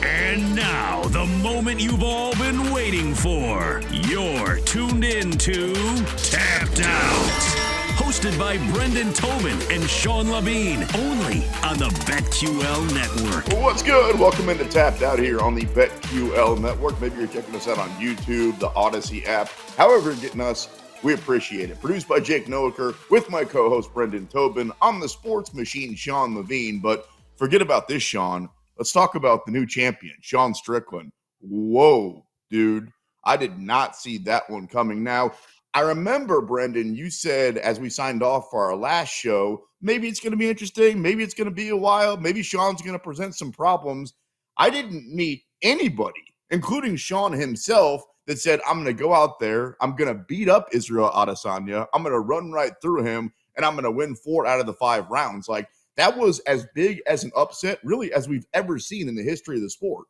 And now, the moment you've all been waiting for. You're tuned in to Tapped Out. Hosted by Brendan Tobin and Sean Levine. Only on the BetQL Network. What's good? Welcome into Tapped Out here on the BetQL Network. Maybe you're checking us out on YouTube, the Odyssey app. However you're getting us, we appreciate it. Produced by Jake Noaker with my co-host Brendan Tobin. I'm the sports machine, Sean Levine. But forget about this, Sean. Let's talk about the new champion, Sean Strickland. Whoa, dude. I did not see that one coming. Now, I remember, Brendan, you said as we signed off for our last show, maybe it's going to be interesting. Maybe it's going to be a while. Maybe Sean's going to present some problems. I didn't meet anybody, including Sean himself, that said, I'm going to go out there. I'm going to beat up Israel Adesanya. I'm going to run right through him, and I'm going to win 4 out of the 5 rounds. Like, that was as big as an upset, really, as we've ever seen in the history of the sport.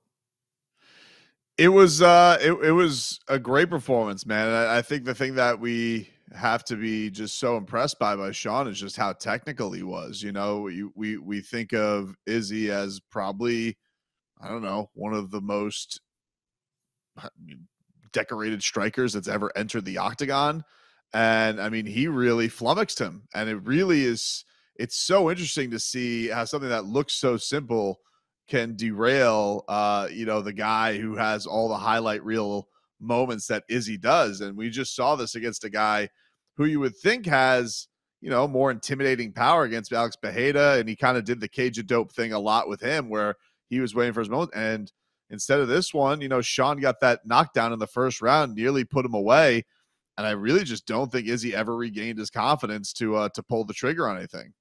It was a great performance, man. I think the thing that we have to be just so impressed by Sean is just how technical he was. You know, we think of Izzy as probably, I don't know, one of the most decorated strikers that's ever entered the octagon. And I mean, he really flummoxed him. And it really is, it's so interesting to see how something that looks so simple can derail, the guy who has all the highlight reel moments that Izzy does. And we just saw this against a guy who you would think has, more intimidating power against Alex Bejeda. And he kind of did the cage of dope thing a lot with him where he was waiting for his moment. And instead of this one, Sean got that knockdown in the first round, nearly put him away. And I really just don't think Izzy ever regained his confidence to pull the trigger on anything.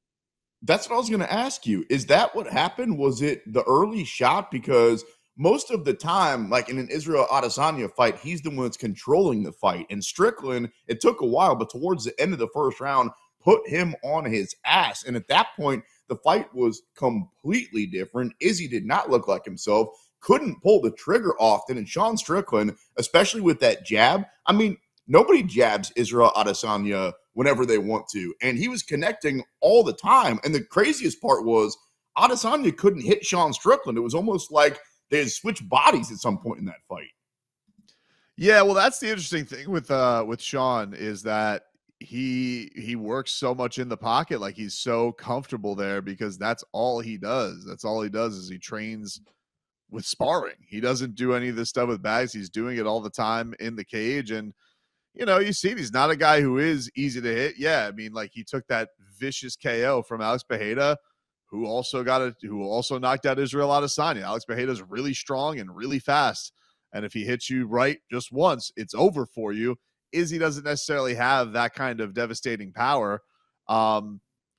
That's what I was going to ask you. Is that what happened? Was it the early shot? Because most of the time, like in an Israel Adesanya fight, he's the one that's controlling the fight. And Strickland, it took a while, but towards the end of the first round, put him on his ass. And at that point, the fight was completely different. Izzy did not look like himself, couldn't pull the trigger often. And Sean Strickland, especially with that jab, I mean, nobody jabs Israel Adesanya whenever they want to. And he was connecting all the time. And the craziest part was Adesanya couldn't hit Sean Strickland. It was almost like they had switched bodies at some point in that fight. Yeah, well, that's the interesting thing with Sean is that he works so much in the pocket. Like he's so comfortable there because that's all he does. That's all he does is he trains with sparring. He doesn't do any of this stuff with bags. He's doing it all the time in the cage. And you see, he's not a guy who is easy to hit. Yeah, I mean, like he took that vicious KO from Alex Bejeda, who also knocked out Israel Adesanya. Alex Bejeda is really strong and really fast, and if he hits you right just once, it's over for you. Izzy doesn't necessarily have that kind of devastating power.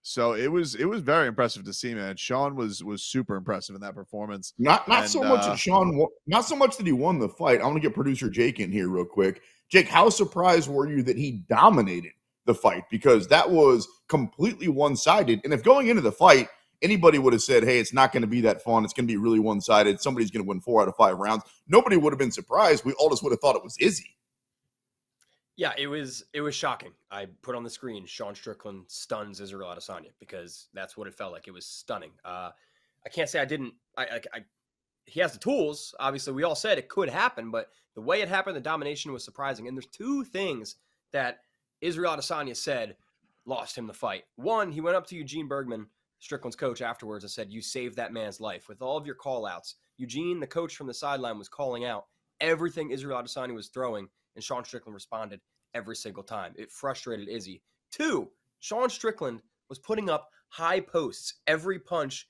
So it was very impressive to see, man. Sean was super impressive in that performance. Not so much that he won the fight. I want to get producer Jake in here real quick. Jake, how surprised were you that he dominated the fight? Because that was completely one-sided. And if going into the fight, anybody would have said, hey, it's not going to be that fun. It's going to be really one-sided. Somebody's going to win 4 out of 5 rounds. Nobody would have been surprised. We all just would have thought it was Izzy. Yeah, it was shocking. I put on the screen, Sean Strickland stuns Israel Adesanya, because that's what it felt like. It was stunning. I can't say I didn't. He has the tools. Obviously, we all said it could happen, but the way it happened, the domination was surprising. And there's 2 things that Israel Adesanya said lost him the fight. One, he went up to Eugene Bergman, Strickland's coach, afterwards and said, you saved that man's life with all of your call-outs. Eugene, the coach from the sideline, was calling out everything Israel Adesanya was throwing, and Sean Strickland responded every single time. It frustrated Izzy. 2, Sean Strickland was putting up high posts every punch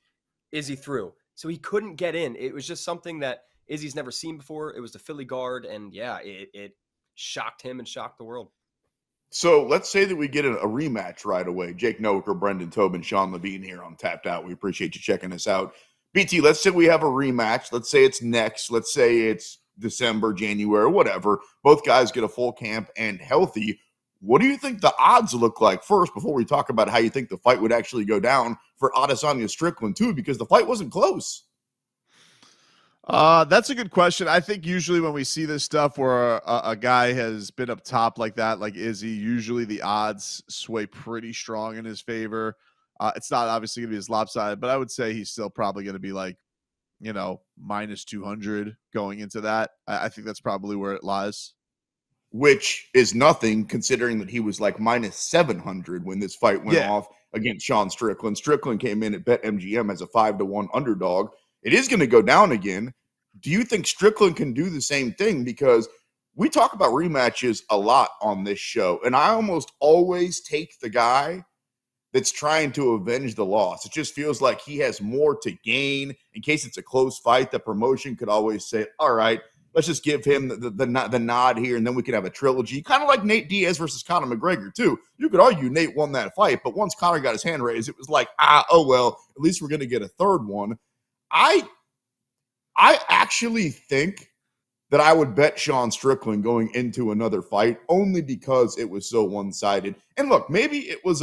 Izzy threw. So he couldn't get in. It was just something that Izzy's never seen before. It was the Philly guard, and yeah, it shocked him and shocked the world. So let's say that we get a rematch right away. Jake Noaker, Brendan Tobin, Sean Levine here on Tapped Out. We appreciate you checking us out. BT, let's say we have a rematch. Let's say it's next. Let's say it's December, January, whatever. Both guys get a full camp and healthy. What do you think the odds look like first before we talk about how you think the fight would actually go down for Adesanya Strickland too? Because the fight wasn't close. That's a good question. I think usually when we see this stuff where a guy has been up top like that, like Izzy, usually the odds sway pretty strong in his favor. It's not obviously going to be as lopsided, but I would say he's still probably going to be like minus 200 going into that. I think that's probably where it lies. Which is nothing considering that he was like minus 700 when this fight went off against Sean Strickland. Strickland came in at BetMGM as a 5-1 underdog. It is going to go down again. Do you think Strickland can do the same thing? Because we talk about rematches a lot on this show, and I almost always take the guy that's trying to avenge the loss. It just feels like he has more to gain. In case it's a close fight, the promotion could always say, all right, let's just give him the nod here, and then we can have a trilogy. Kind of like Nate Diaz versus Conor McGregor, too. You could argue Nate won that fight, but once Conor got his hand raised, it was like, oh, well, at least we're going to get a third one. I actually think that I would bet Sean Strickland going into another fight only because it was so one-sided. And look, maybe it was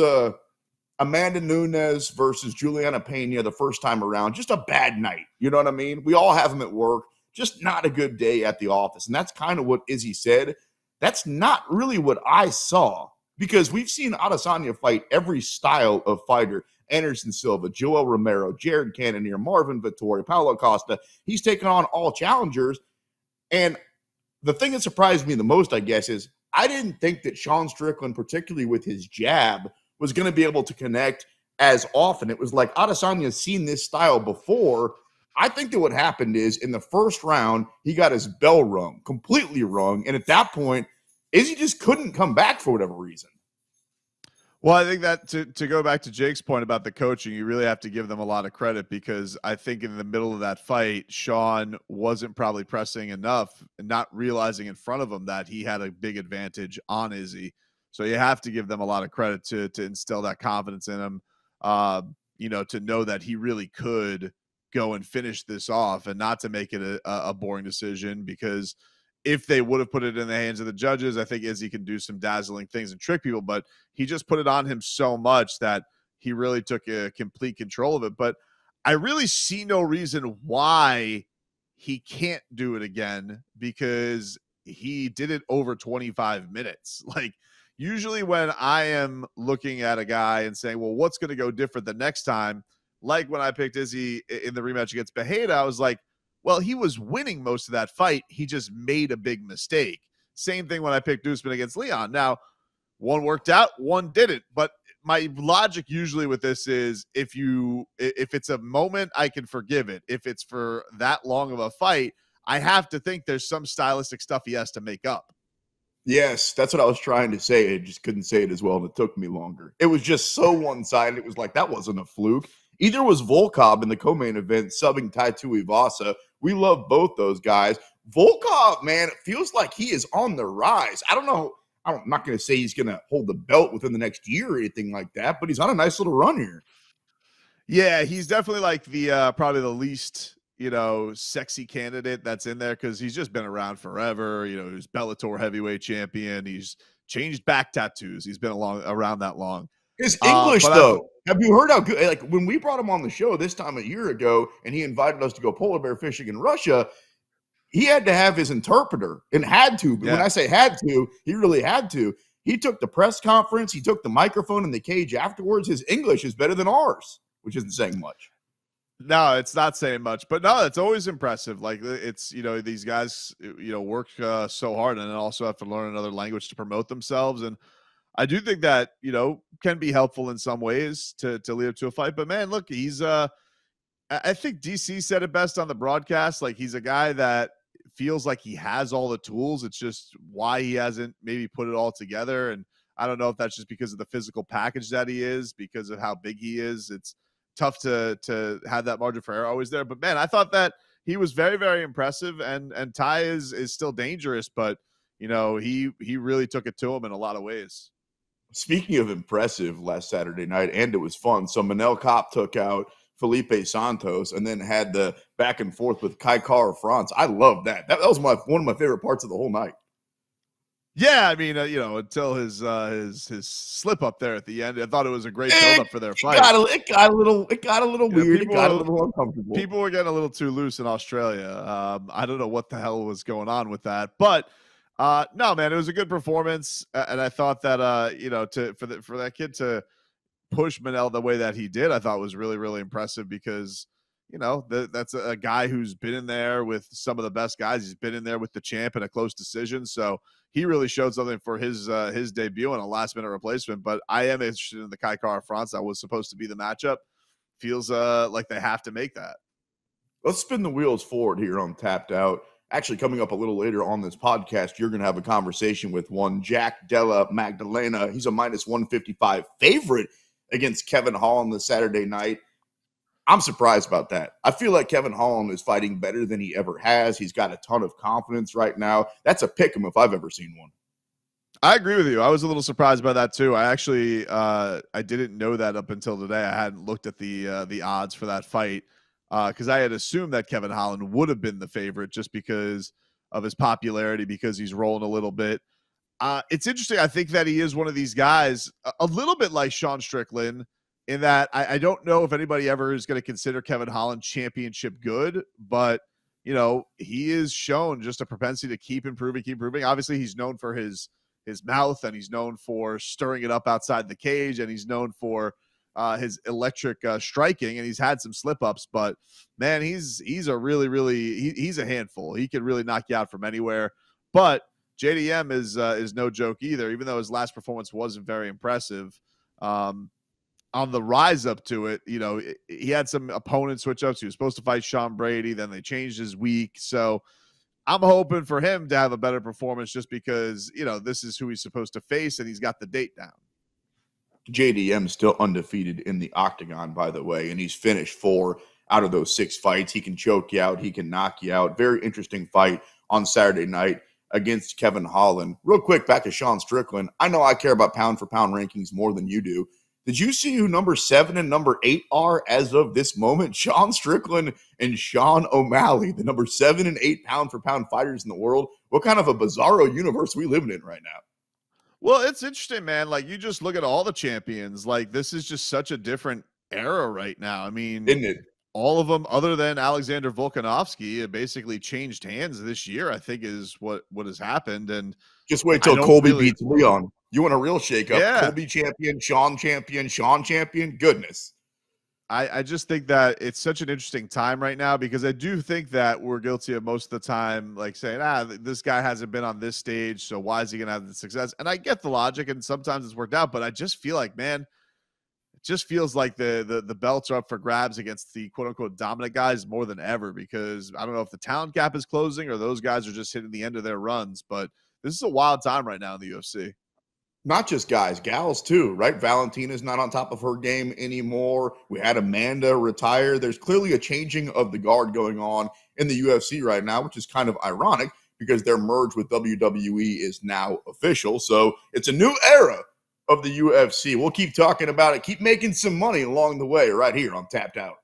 Amanda Nunes versus Juliana Pena the first time around, just a bad night. You know what I mean? We all have them at work. Just not a good day at the office. And that's kind of what Izzy said. That's not really what I saw, because we've seen Adesanya fight every style of fighter. Anderson Silva, Joel Romero, Jared Cannonier, Marvin Vettori, Paulo Costa. He's taken on all challengers. And the thing that surprised me the most, I guess, is I didn't think that Sean Strickland, particularly with his jab, was going to be able to connect as often. It was like Adesanya's seen this style before. I think that what happened is in the first round, he got his bell rung, completely rung. And at that point, Izzy just couldn't come back for whatever reason. Well, I think that to go back to Jake's point about the coaching, you really have to give them a lot of credit, because I think in the middle of that fight, Sean wasn't probably pressing enough and not realizing in front of him that he had a big advantage on Izzy. So you have to give them a lot of credit to instill that confidence in him, to know that he really could go and finish this off and not to make it a boring decision, because if they would have put it in the hands of the judges, I think Izzy can do some dazzling things and trick people, but he just put it on him so much that he really took a complete control of it. But I really see no reason why he can't do it again, because he did it over 25 minutes. Like, usually when I am looking at a guy and saying, well, what's going to go different the next time? Like when I picked Izzy in the rematch against Bejeda, I was like, well, he was winning most of that fight. He just made a big mistake. Same thing when I picked Usman against Leon. Now, one worked out, one didn't. But my logic usually with this is if it's a moment, I can forgive it. If it's for that long of a fight, I have to think there's some stylistic stuff he has to make up. Yes, that's what I was trying to say. I just couldn't say it as well, and it took me longer. It was just so one-sided. It was like, that wasn't a fluke. Either was Volkov in the co-main event subbing Tai Tuivasa. We love both those guys. Volkov, man, it feels like he is on the rise. I don't know. I'm not going to say he's going to hold the belt within the next year or anything like that, but he's on a nice little run here. Yeah, he's definitely like the probably the least sexy candidate that's in there, because he's just been around forever. He's Bellator heavyweight champion. He's changed back tattoos. He's been around that long. His English, though, have you heard how good? Like when we brought him on the show this time a year ago, and he invited us to go polar bear fishing in Russia, he had to have his interpreter, and had to. But when I say had to, he really had to. He took the press conference. He took the microphone in the cage afterwards. His English is better than ours, which isn't saying much. No, it's not saying much, but no, it's always impressive. Like it's, these guys, work so hard, and then also have to learn another language to promote themselves. And I do think that, can be helpful in some ways to lead up to a fight. But man, look, he's I think DC said it best on the broadcast. Like, he's a guy that feels like he has all the tools. It's just why he hasn't maybe put it all together. And I don't know if that's just because of the physical package that he is, because of how big he is. It's tough to have that margin for error always there. But man, I thought that he was very, very impressive, and Ty is still dangerous, but he really took it to him in a lot of ways. Speaking of impressive, last Saturday night, and it was fun. So Manel Kape took out Felipe Santos and then had the back and forth with Kai Kara France. I love that. That was one of my favorite parts of the whole night. Yeah, I mean, until his slip up there at the end, I thought it was a great build up for their fight. It got a little weird. It got a little uncomfortable. People were getting a little too loose in Australia. I don't know what the hell was going on with that, but no, man, it was a good performance, and I thought that for that kid to push Manel the way that he did, I thought was really, really impressive, because you know, that's a guy who's been in there with some of the best guys. He's been in there with the champ in a close decision. So he really showed something for his debut and a last-minute replacement. But I am interested in the Kai Kara-France. That was supposed to be the matchup. Feels like they have to make that. Let's spin the wheels forward here on Tapped Out. Actually, coming up a little later on this podcast, you're going to have a conversation with one Jack Della Maddalena. He's a minus 155 favorite against Kevin Holland this Saturday night. I'm surprised about that. I feel like Kevin Holland is fighting better than he ever has. He's got a ton of confidence right now. That's a pick 'em if I've ever seen one. I agree with you. I was a little surprised by that too. I actually I didn't know that up until today. I hadn't looked at the odds for that fight because I had assumed that Kevin Holland would have been the favorite just because of his popularity, because he's rolling a little bit. It's interesting. I think that he is one of these guys, a little bit like Sean Strickland, in that I don't know if anybody ever is going to consider Kevin Holland championship good, but you know, he is shown just a propensity to keep improving. Obviously, he's known for his mouth, and he's known for stirring it up outside the cage, and he's known for his electric striking, and he's had some slip-ups, but man, he's a really he's a handful. He can really knock you out from anywhere. But JDM is no joke either, even though his last performance wasn't very impressive. On the rise up to it, you know, he had some opponent switch ups. He was supposed to fight Sean Brady, then they changed his week. So I'm hoping for him to have a better performance just because, you know, this is who he's supposed to face, and he's got the date down. JDM still undefeated in the octagon, by the way, and he's finished 4 out of those 6 fights. He can choke you out. He can knock you out. Very interesting fight on Saturday night against Kevin Holland. Real quick, back to Sean Strickland. I know I care about pound-for-pound rankings more than you do. Did you see who number 7 and number 8 are as of this moment? Sean Strickland and Sean O'Malley, the number 7 and 8 pound-for-pound fighters in the world. What kind of a bizarro universe are we living in right now? Well, it's interesting, man. Like, you just look at all the champions. Like, this is just such a different era right now. I mean, Isn't it? All of them, other than Alexander Volkanovski, it basically changed hands this year, I think, is what has happened. And just wait till Colby beats Leon. You want a real shakeup? Yeah. Colby champion, Sean champion. Goodness. I just think that it's such an interesting time right now, because I do think that we're guilty of most of the time, like saying, this guy hasn't been on this stage, so why is he going to have the success? And I get the logic, and sometimes it's worked out, but I just feel like, man, it just feels like the belts are up for grabs against the quote-unquote dominant guys more than ever, because I don't know if the talent gap is closing or those guys are just hitting the end of their runs, but this is a wild time right now in the UFC. Not just guys, gals too, right? Valentina's not on top of her game anymore. We had Amanda retire. There's clearly a changing of the guard going on in the UFC right now, which is kind of ironic because their merge with WWE is now official. So it's a new era of the UFC. We'll keep talking about it, keep making some money along the way right here on Tapped Out.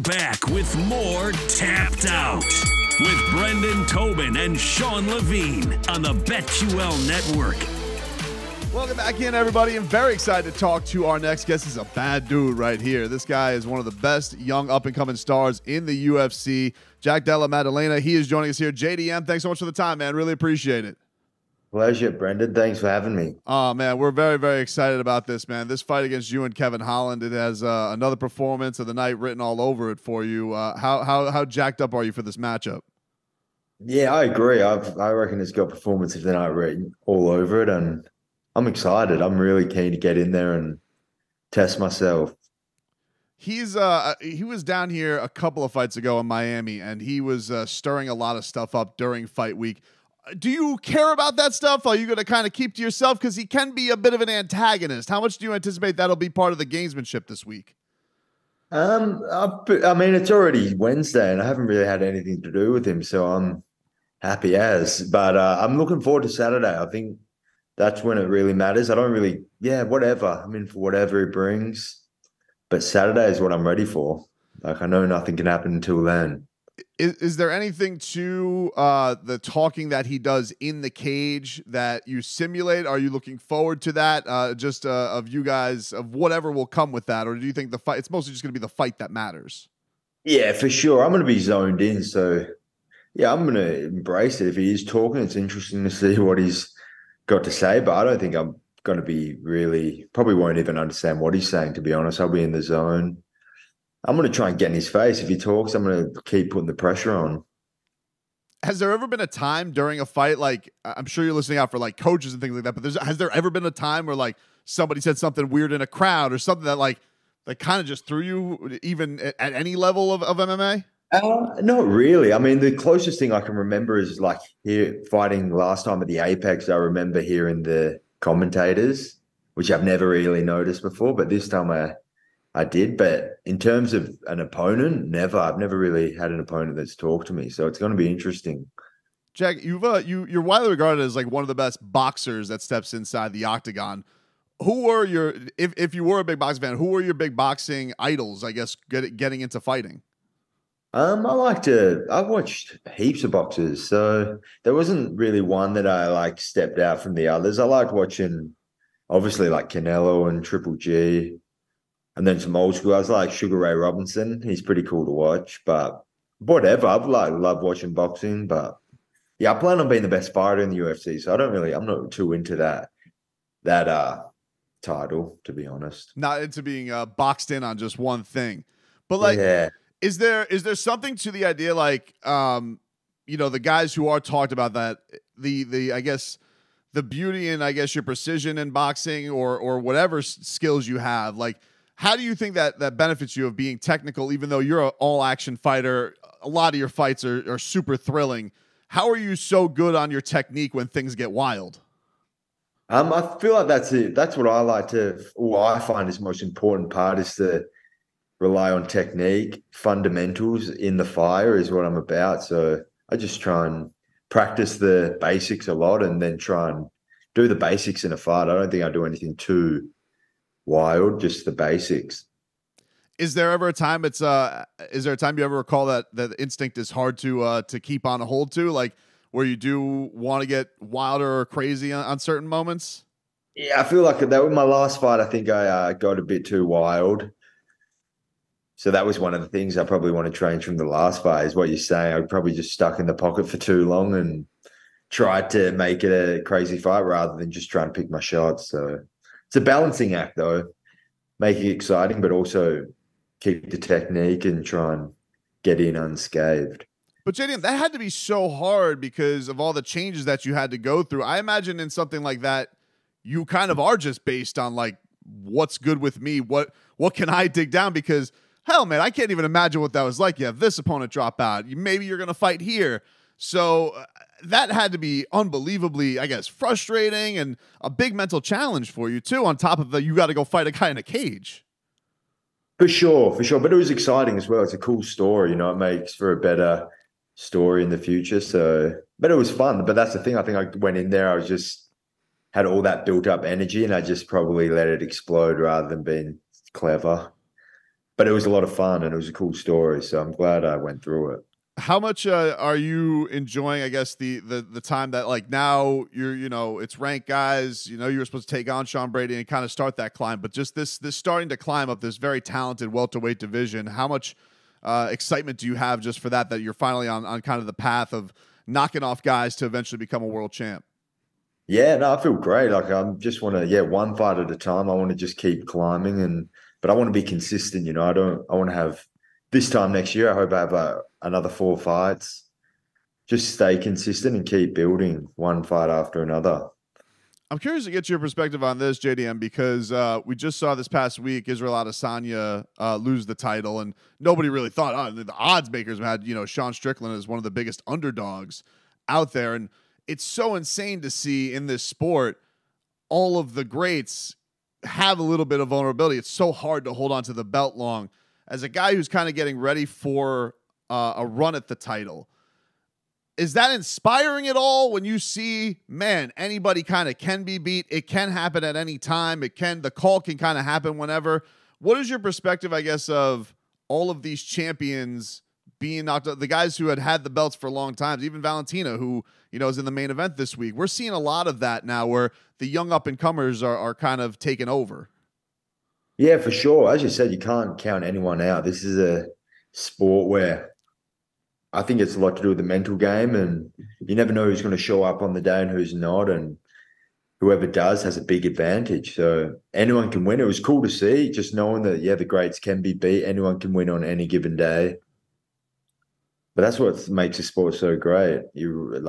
back with more Tapped Out with Brendan Tobin and Sean Levine on the BetQL Network. Welcome back in, everybody. I'm very excited to talk to our next guest. He's a bad dude right here. This guy is one of the best young up-and-coming stars in the UFC. Jack Della Maddalena, he is joining us here. JDM, thanks so much for the time, man. Really appreciate it. Pleasure, Brendan. Thanks for having me. Oh, man, we're very, very excited about this, man. This fight against you and Kevin Holland, it has another performance of the night written all over it for you. How jacked up are you for this matchup? Yeah, I agree. I reckon it's got performance of the night written all over it, and I'm excited. I'm really keen to get in there and test myself. He was down here a couple of fights ago in Miami, and he was stirring a lot of stuff up during fight week. Do you care about that stuff? Are you going to kind of keep to yourself? Because he can be a bit of an antagonist. How much do you anticipate that'll be part of the gamesmanship this week? I mean, it's already Wednesday, and I haven't really had anything to do with him, so I'm happy as. But I'm looking forward to Saturday. I think that's when it really matters. I don't really, whatever. I'm in for whatever he brings. But Saturday is what I'm ready for. Like, I know nothing can happen until then. Is there anything to the talking that he does in the cage that you simulate? Are you looking forward to that? Of you guys, of whatever will come with that? Or do you think the fight, it's mostly just going to be the fight that matters? Yeah, for sure. I'm going to be zoned in. So, yeah, I'm going to embrace it. If he is talking, it's interesting to see what he's got to say. But I don't think I'm going to be probably won't even understand what he's saying, to be honest. I'll be in the zone. I'm going to try and get in his face. If he talks, I'm going to keep putting the pressure on. Has there ever been a time during a fight, like, I'm sure you're listening out for like coaches and things like that, but has there ever been a time where like somebody said something weird in a crowd or something that kind of just threw you even at any level of MMA? Not really. I mean, the closest thing I can remember is like here fighting last time at the Apex. I remember hearing the commentators, which I've never really noticed before, but this time I did. But in terms of an opponent, never. I've never really had an opponent that's talked to me, so it's going to be interesting. Jack, you're widely regarded as like one of the best boxers that steps inside the octagon. Who are your, if you were a big boxing fan, who are your big boxing idols, I guess, getting into fighting? I've watched heaps of boxers, so there wasn't really one that I stepped out from the others. I liked watching, obviously, like Canelo and Triple G. And then some old school, I was like Sugar Ray Robinson. He's pretty cool to watch, but whatever. I've love watching boxing, but yeah, I plan on being the best fighter in the UFC. So I'm not too into that title, to be honest. Not into being boxed in on just one thing, but yeah. Is there something to the idea, the guys who are talked about that I guess the beauty and I guess your precision in boxing or whatever skills you have, like, how do you think that benefits you of being technical, even though you're an all-action fighter? A lot of your fights are super thrilling. How are you so good on your technique when things get wild? I feel like that's it. That's what I find is the most important part is to rely on technique. Fundamentals in the fire is what I'm about. So I just try and practice the basics a lot and then try and do the basics in a fight. I don't think I do anything too wild, just the basics. Is there ever a time you ever recall that the instinct is hard to keep on a hold to, like where you do want to get wilder or crazy on certain moments? Yeah, I feel like that with my last fight, I think I got a bit too wild. So that was one of the things I probably want to change from the last fight is what you're saying. I probably just stuck in the pocket for too long and tried to make it a crazy fight rather than just trying to pick my shots. So it's a balancing act, though, making it exciting, but also keep the technique and try and get in unscathed. But JDM, that had to be so hard because of all the changes that you had to go through. I imagine in something like that, you kind of are just based on like, what's good with me? What can I dig down? Because hell, man, I can't even imagine what that was like. You have this opponent drop out. Maybe you're going to fight here. So that had to be unbelievably, I guess, frustrating and a big mental challenge for you too, on top of you got to go fight a guy in a cage. For sure. But it was exciting as well. It's a cool story, it makes for a better story in the future. So, but it was fun. But that's the thing. I think I went in there, I was just had all that built up energy and I just probably let it explode rather than being clever. but it was a lot of fun and it was a cool story. So I'm glad I went through it. How much are you enjoying, I guess, the time that, like, now you're, it's ranked guys, you're supposed to take on Sean Brady and kind of start that climb, but just this starting to climb up this very talented welterweight division. How much excitement do you have just for that you're finally on kind of the path of knocking off guys to eventually become a world champ? Yeah, no, I feel great. Like I just want to, one fight at a time. I want to just keep climbing, but I want to be consistent. I want to have this time next year. I hope I have another 4 fights. Just stay consistent and keep building one fight after another. I'm curious to get your perspective on this, JDM, because we just saw this past week Israel Adesanya lose the title, and nobody really thought, the odds makers had, Sean Strickland as one of the biggest underdogs out there. And it's so insane to see in this sport all of the greats have a little bit of vulnerability. It's so hard to hold on to the belt long. As a guy who's kind of getting ready for a run at the title, is that inspiring at all when you see, man, anybody kind of can be beat? It can happen at any time. The call can kind of happen whenever. What is your perspective, I guess, of all of these champions being knocked out, the guys who had the belts for long times, even Valentina, who, is in the main event this week? We're seeing a lot of that now where the young up-and-comers are kind of taking over. Yeah, for sure. As you said, you can't count anyone out. This is a sport where I think it's a lot to do with the mental game, and you never know who's going to show up on the day and who's not, and whoever does has a big advantage. So anyone can win. It was cool to see, just knowing that, the greats can be beat. Anyone can win on any given day. But that's what makes the sport so great. You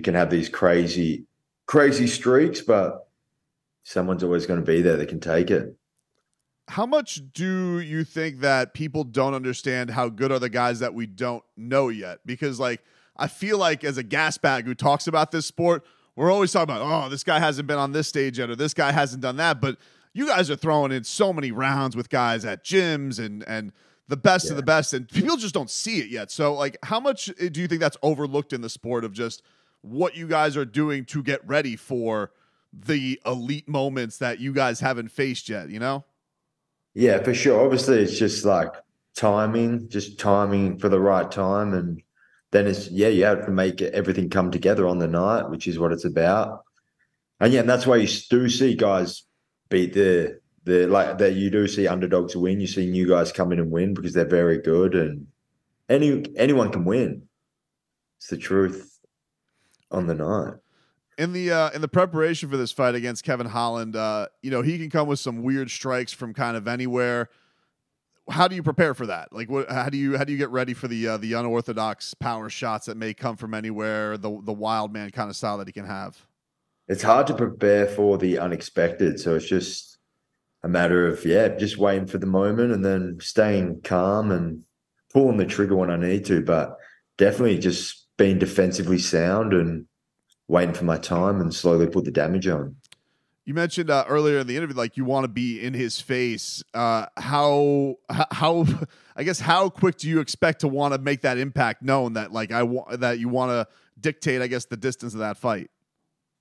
can have these crazy streaks, but someone's always going to be there that can take it. How much do you think that people don't understand how good are the guys that we don't know yet? Because, I feel like as a gas bag who talks about this sport, we're always talking about, this guy hasn't been on this stage yet, or this guy hasn't done that. But you guys are throwing in so many rounds with guys at gyms and the best of the best, and people just don't see it yet. So, how much do you think that's overlooked in the sport of just what you guys are doing to get ready for the elite moments that you guys haven't faced yet, Yeah, for sure. Obviously, it's just timing for the right time. And then you have to make everything come together on the night, which is what it's about. And and that's why you do see guys beat that you do see underdogs win. You see new guys come in and win because they're very good, and anyone can win. It's the truth on the night. In the preparation for this fight against Kevin Holland, he can come with some weird strikes from kind of anywhere. How do you prepare for that? How do you get ready for the unorthodox power shots that may come from anywhere, the wild man kind of style that he can have? It's hard to prepare for the unexpected, so it's just a matter of just waiting for the moment and then staying calm and pulling the trigger when I need to, but definitely just being defensively sound and waiting for my time and slowly put the damage on. You mentioned earlier in the interview, you want to be in his face. How quick do you expect to want to make that impact known that that you want to dictate, I guess, the distance of that fight?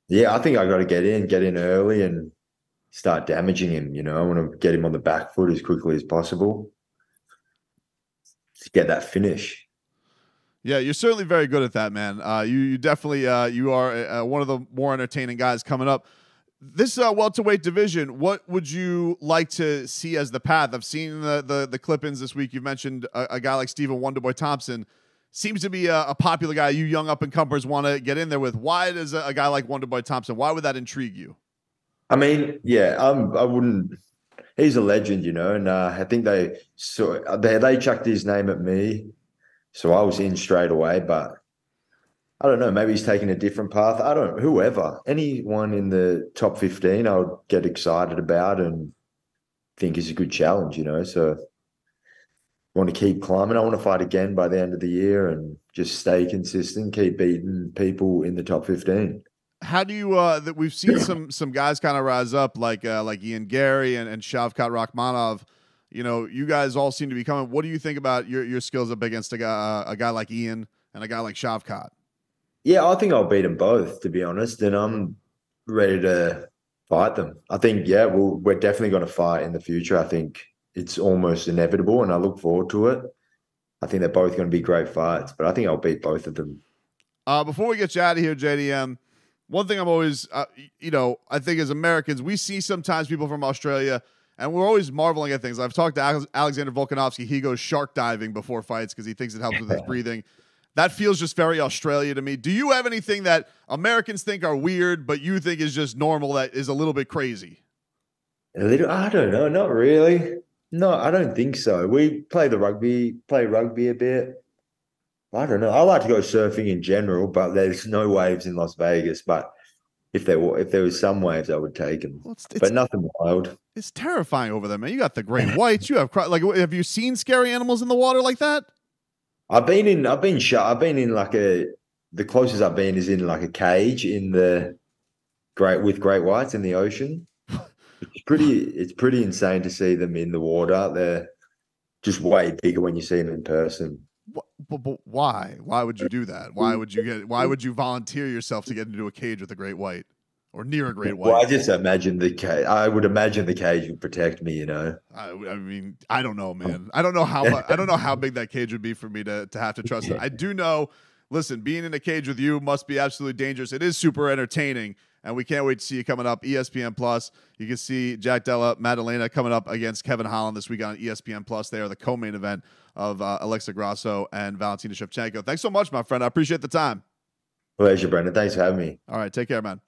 Yeah, I think I got to get in early and start damaging him. I want to get him on the back foot as quickly as possible to get that finish. Yeah, you're certainly very good at that, man. You definitely you are one of the more entertaining guys coming up. This welterweight division, what would you like to see as the path? I've seen the clip-ins this week. You've mentioned a guy like Stephen Wonderboy Thompson. Seems to be a popular guy you young up-and-comers want to get in there with. Why does a guy like Wonderboy Thompson, why would that intrigue you? I mean, I wouldn't. He's a legend, and I think they chucked his name at me, so I was in straight away. But I don't know. Maybe he's taking a different path. Anyone in the top 15, I would get excited about and think is a good challenge. So I want to keep climbing. I want to fight again by the end of the year and just stay consistent, keep beating people in the top 15. How do you that we've seen some guys kind of rise up like Ian Gary and Shavkat Rakhmonov. You guys all seem to be coming. What do you think about your skills up against a guy like Ian and a guy like Shavkat? Yeah, I think I'll beat them both, to be honest, and I'm ready to fight them. I think we're definitely going to fight in the future. I think it's almost inevitable, and I look forward to it. I think they're both going to be great fights, but I think I'll beat both of them. Before we get you out of here, JDM, one thing I'm always, I think as Americans, we see sometimes people from Australia, and we're always marveling at things. I've talked to Alexander Volkanovski. He goes shark diving before fights because he thinks it helps with his breathing. That feels just very Australia to me. Do you have anything that Americans think are weird, but you think is just normal that is a little bit crazy? I don't know. Not really. No, I don't think so. We play rugby a bit. I don't know. I like to go surfing in general, but there's no waves in Las Vegas. But if there was some waves, I would take them. Well, but nothing wild. It's terrifying over there, man. You got the great whites. You have have you seen scary animals in the water like that? I've been in the closest I've been is in like a cage with great whites in the ocean. It's pretty insane to see them in the water. They're just way bigger when you see them in person. But why? Why would you do that? Why would you volunteer yourself to get into a cage with a great white or near a great white? Well, I just imagine the cage. I would imagine the cage would protect me. I mean, I don't know, man. I don't know how big that cage would be for me to have to trust it. I do know. Listen, being in a cage with you must be absolutely dangerous. It is super entertaining, and we can't wait to see you coming up. ESPN Plus. You can see Jack Della Maddalena coming up against Kevin Holland this week on ESPN Plus. They are the co-main event of Alexa Grasso and Valentina Shevchenko. Thanks so much, my friend. I appreciate the time. Pleasure, Brendan. Thanks for having me. All right, take care, man.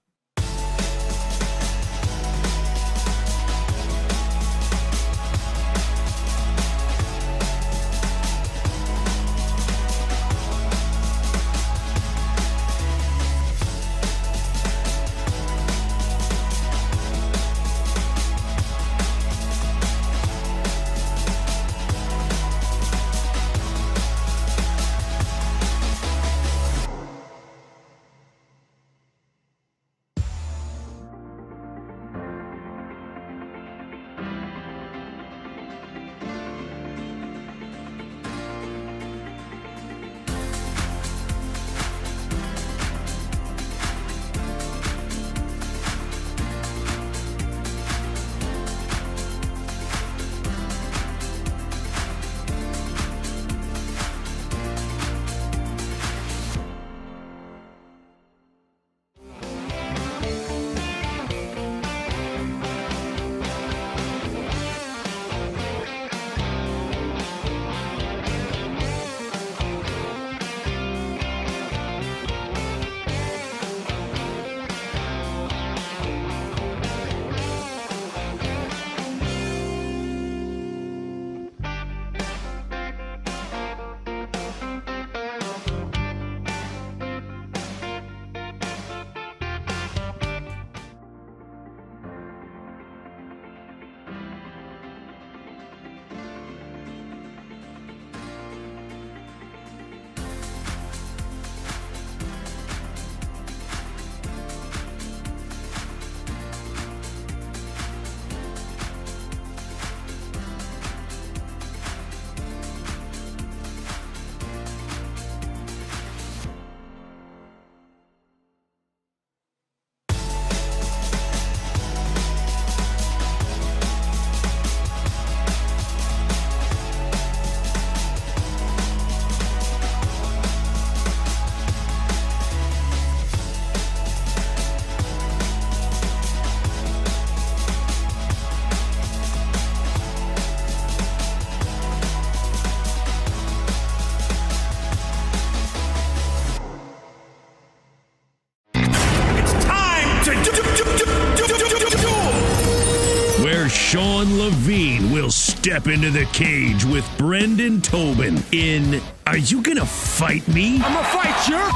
Sean Levine will step into the cage with Brendan Tobin in Are You Gonna Fight Me? I'm gonna fight your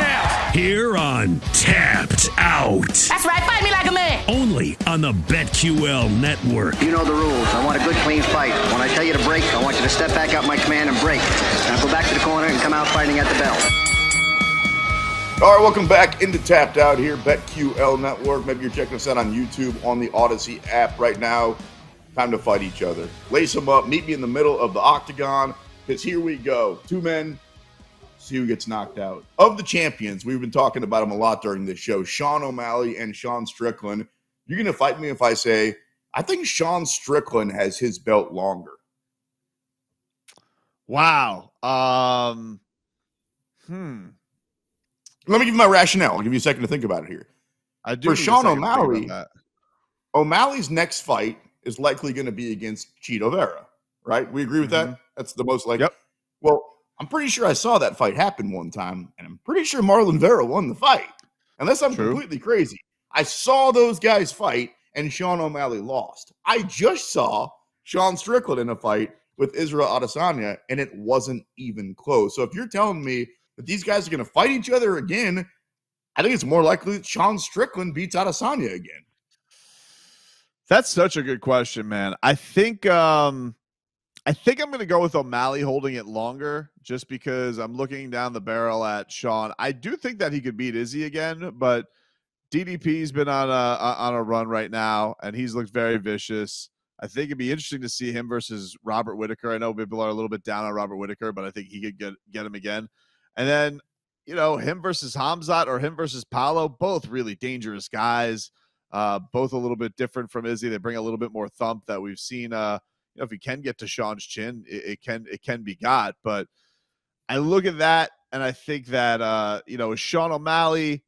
ass! Here on Tapped Out. That's right, fight me like a man! Only on the BetQL network. You know the rules. I want a good, clean fight. When I tell you to break, I want you to step back up my command and break. Now go back to the corner and come out fighting at the bell. All right, welcome back into Tapped Out here, BetQL Network. Maybe you're checking us out on YouTube, on the Odyssey app right now. Time to fight each other. Lace them up. Meet me in the middle of the octagon, because here we go. Two men, see who gets knocked out. Of the champions, we've been talking about them a lot during this show, Sean O'Malley and Sean Strickland. You're going to fight me if I say I think Sean Strickland has his belt longer. Wow. Let me give you my rationale. I'll give you a second to think about it here. I do For need a Sean second to think O'Malley, about that. O'Malley's next fight is likely going to be against Chito Vera, right? We agree with that? That's the most likely. Yep. Well, I'm pretty sure I saw that fight happen one time, and I'm pretty sure Marlon Vera won the fight. Unless I'm completely crazy. I saw those guys fight, and Sean O'Malley lost. I just saw Sean Strickland in a fight with Israel Adesanya, and it wasn't even close. So if you're telling me that these guys are going to fight each other again, I think it's more likely that Sean Strickland beats Adesanya again. That's such a good question, man. I think I'm going to go with O'Malley holding it longer just because I'm looking down the barrel at Sean. I do think that he could beat Izzy again, but DDP's been on a run right now, and he's looked very vicious. I think it'd be interesting to see him versus Robert Whittaker. I know people are a little bit down on Robert Whittaker, but I think he could get him again. And then, him versus Hamzat or him versus Paulo, both really dangerous guys, both a little bit different from Izzy. They bring a little bit more thump that we've seen. If he can get to Sean's chin, it can be got. But I look at that, and I think that, Sean O'Malley,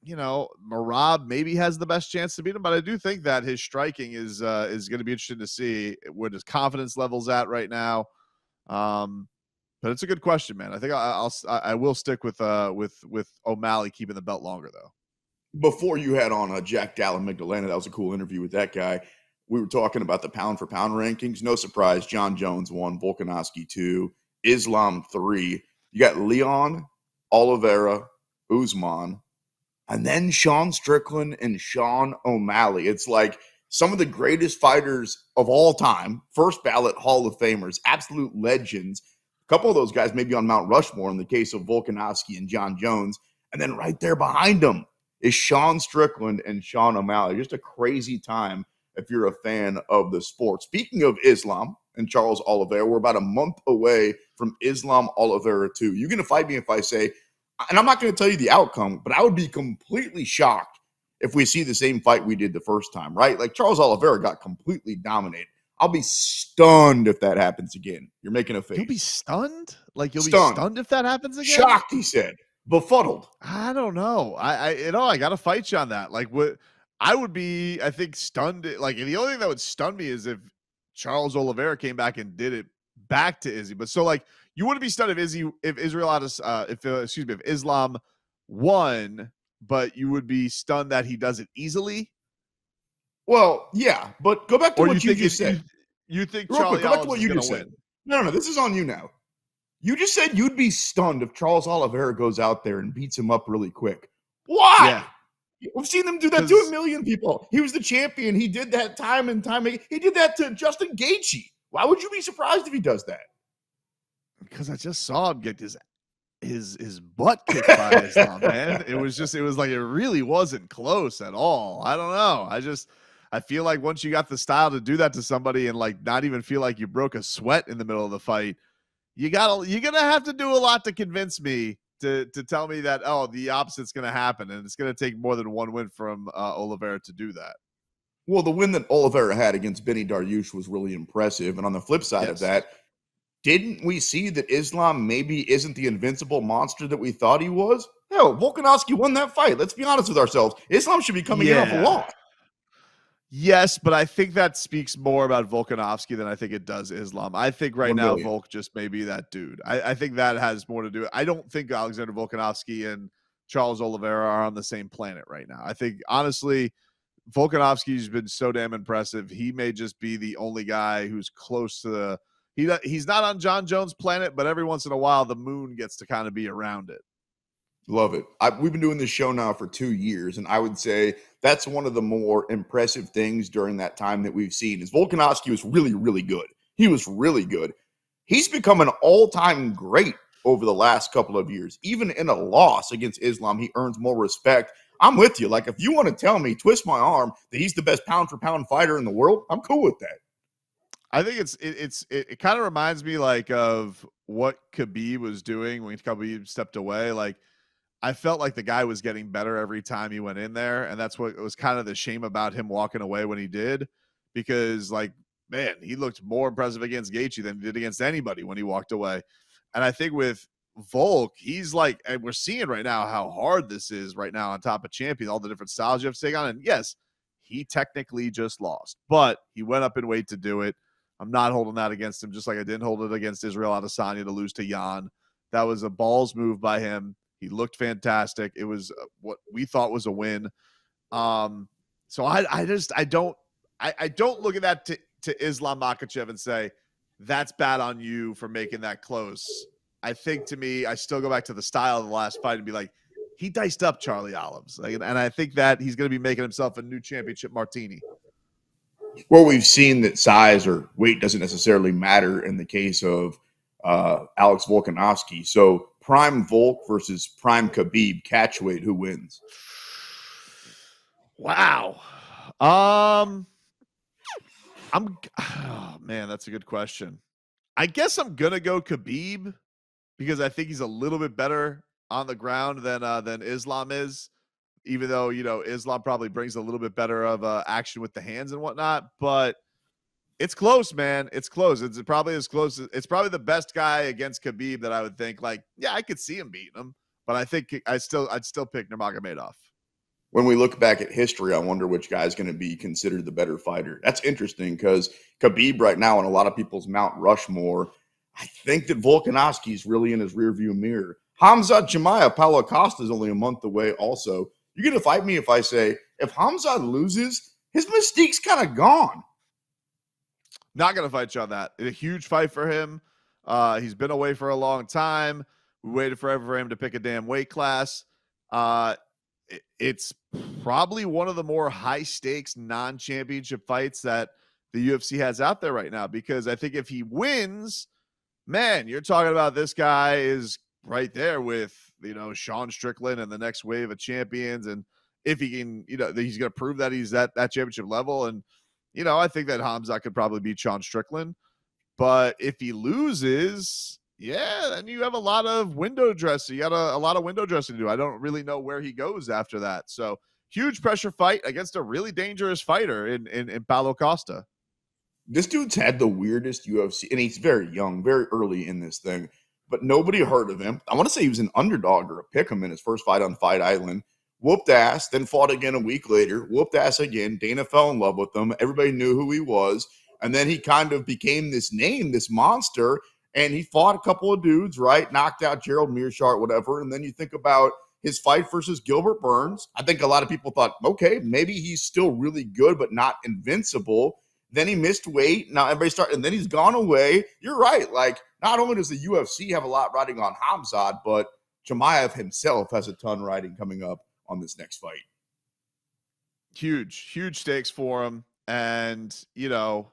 Merab maybe has the best chance to beat him, but I do think that his striking is going to be interesting to see where his confidence level's at right now. But it's a good question, man. I think I will stick with O'Malley keeping the belt longer though. Before you had on Jack Della Maddalena, that was a cool interview with that guy. We were talking about the pound for pound rankings. No surprise, John Jones 1, Volkanovski 2, Islam 3. You got Leon, Oliveira, Usman, and then Sean Strickland and Sean O'Malley. It's like some of the greatest fighters of all time, first ballot Hall of Famers, absolute legends. A couple of those guys may be on Mount Rushmore in the case of Volkanovski and John Jones. And then right there behind them is Sean Strickland and Sean O'Malley. Just a crazy time if you're a fan of the sport. Speaking of Islam and Charles Oliveira, we're about a month away from Islam Oliveira 2. You're going to fight me if I say, and I'm not going to tell you the outcome, but I would be completely shocked if we see the same fight we did the first time, right? Like Charles Oliveira got completely dominated. I'll be stunned if that happens again. You're making a face. You'll be stunned? Like you'll be stunned if that happens again? Shocked, he said. Befuddled. I don't know. I got to fight you on that. Like what I would be, I think, stunned. Like the only thing that would stun me is if Charles Oliveira came back and did it back to Izzy. But so like you wouldn't be stunned if Islam won, but you would be stunned that he does it easily. Well, yeah, but go back to what you just said. You think Charlie Allen's what you going just to win? Said. No, this is on you now. You just said you'd be stunned if Charles Oliveira goes out there and beats him up really quick. Why? Yeah. We've seen them do that to a million people. He was the champion. He did that time and time again. He did that to Justin Gaethje. Why would you be surprised if he does that? Because I just saw him get his butt kicked by Islam, man. It was like it really wasn't close at all. I don't know. I feel like once you got the style to do that to somebody and like not even feel like you broke a sweat in the middle of the fight, you're gonna have to do a lot to convince me to tell me that the opposite's gonna happen, and it's gonna take more than one win from Oliveira to do that. Well, the win that Oliveira had against Benny Dariush was really impressive, and on the flip side of that, didn't we see that Islam maybe isn't the invincible monster that we thought he was? Hell, Volkanovski won that fight. Let's be honest with ourselves. Islam should be coming in off a loss. Yes, but I think that speaks more about Volkanovski than I think it does Islam. I think right now Volk just may be that dude. I think that has more to do. I don't think Alexander Volkanovski and Charles Oliveira are on the same planet right now. I think, honestly, Volkanovski's been so damn impressive. He may just be the only guy who's close to the – he's not on John Jones' planet, but every once in a while the moon gets to kind of be around it. Love it. We've been doing this show now for 2 years, and I would say that's one of the more impressive things during that time that we've seen is Volkanovski was really, really good. He was really good. He's become an all-time great over the last couple of years. Even in a loss against Islam, he earns more respect. I'm with you. Like, if you want to tell me, twist my arm, that he's the best pound-for-pound fighter in the world, I'm cool with that. I think it kind of reminds me like of what Khabib was doing when Khabib stepped away. Like, I felt like the guy was getting better every time he went in there, and that's what it was kind of the shame about him walking away when he did. because, like, man, he looked more impressive against Gaethje than he did against anybody when he walked away. And I think with Volk, he's like, and we're seeing right now how hard this is right now on top of champion, all the different styles you have to take on. And yes, he technically just lost, but he went up in weight to do it. I'm not holding that against him, just like I didn't hold it against Israel Adesanya to lose to Jan. That was a balls move by him. He looked fantastic. It was what we thought was a win. So I don't look at that to Islam Makhachev and say that's bad on you for making that close. I think, to me, I still go back to the style of the last fight and be like, he diced up Charlie Olives. Like, and I think that he's going to be making himself a new championship martini. Well, we've seen that size or weight doesn't necessarily matter in the case of Alex Volkanovski. So prime Volk versus prime Khabib catchweight, who wins? Wow. Oh man, that's a good question. I guess I'm gonna go Khabib because I think he's a little bit better on the ground than Islam is, even though, you know, Islam probably brings a little bit better of action with the hands and whatnot. But it's close, man. It's close. It's probably as close. It's probably the best guy against Khabib that I would think, like, yeah, I could see him beating him, but I think I'd still pick Nurmagomedov. When we look back at history, I wonder which guy is going to be considered the better fighter. That's interesting because Khabib right now in a lot of people's Mount Rushmore, I think that Volkanovski is really in his rearview mirror. Hamzat Chimaev, Paulo Costa is only a month away also. You're going to fight me if I say if Hamzat loses, his mystique's kind of gone. Not going to fight you on that. It's a huge fight for him. He's been away for a long time. We waited forever for him to pick a damn weight class. It's probably one of the more high-stakes non-championship fights that the UFC has out there right now, because I think if he wins, man, you're talking about this guy is right there with, you know, Sean Strickland and the next wave of champions. And if he can, you know, he's going to prove that he's at that championship level. And, you know, I think that Hamzat could probably beat Sean Strickland. But if he loses, yeah, then you have a lot of window dressing. You got a lot of window dressing to do. I don't really know where he goes after that. So huge pressure fight against a really dangerous fighter in Paulo Costa. This dude's had the weirdest UFC, and he's very young, very early in this thing, but nobody heard of him. I want to say he was an underdog or a pick'em in his first fight on Fight Island. Whooped ass, then fought again a week later. Whooped ass again. Dana fell in love with him. Everybody knew who he was. And then he kind of became this name, this monster, and he fought a couple of dudes, right? Knocked out Gerald Mearshart, whatever. And then you think about his fight versus Gilbert Burns. I think a lot of people thought, okay, maybe he's still really good, but not invincible. Then he missed weight. Now everybody started, and then he's gone away. You're right. Like, not only does the UFC have a lot riding on Hamzat, but Chimaev himself has a ton riding coming up on this next fight. Huge stakes for him. And, you know,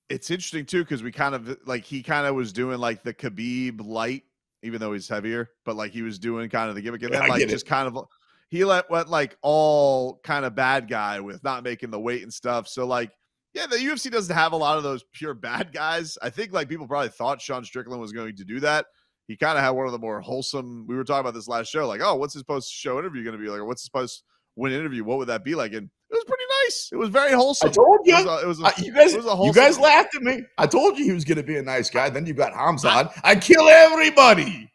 it's interesting too, because we kind of like, he kind of was doing like the Khabib light, even though he's heavier, but like he was doing kind of the gimmick. And then like just kind of, he went like all kind of bad guy with not making the weight and stuff. So like, yeah, the UFC doesn't have a lot of those pure bad guys. I think like people probably thought Sean Strickland was going to do that. He kind of had one of the more wholesome. We were talking about this last show, like, oh, what's his post-show interview going to be like? Or what's his post-win interview? What would that be like? And it was pretty nice. It was very wholesome. I told you. You guys laughed at me. I told you he was going to be a nice guy. Then you got Hamzat. I kill everybody.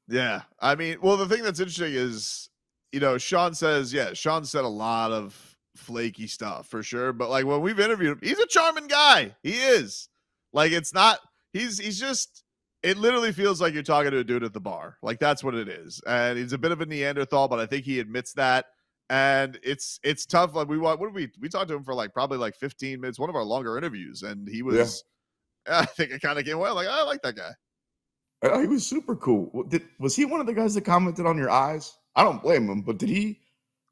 Yeah. I mean, well, the thing that's interesting is, you know, Sean said a lot of flaky stuff for sure. But like when we've interviewed him, he's a charming guy. He is. Like, it's not, he's just, it literally feels like you're talking to a dude at the bar. Like, that's what it is. And he's a bit of a Neanderthal, but I think he admits that. And it's tough. Like, we talked to him for like probably like 15 minutes, one of our longer interviews. And he was, I think it kind of came well. Like, I like that guy. Oh, he was super cool. Was he one of the guys that commented on your eyes? I don't blame him, but did he?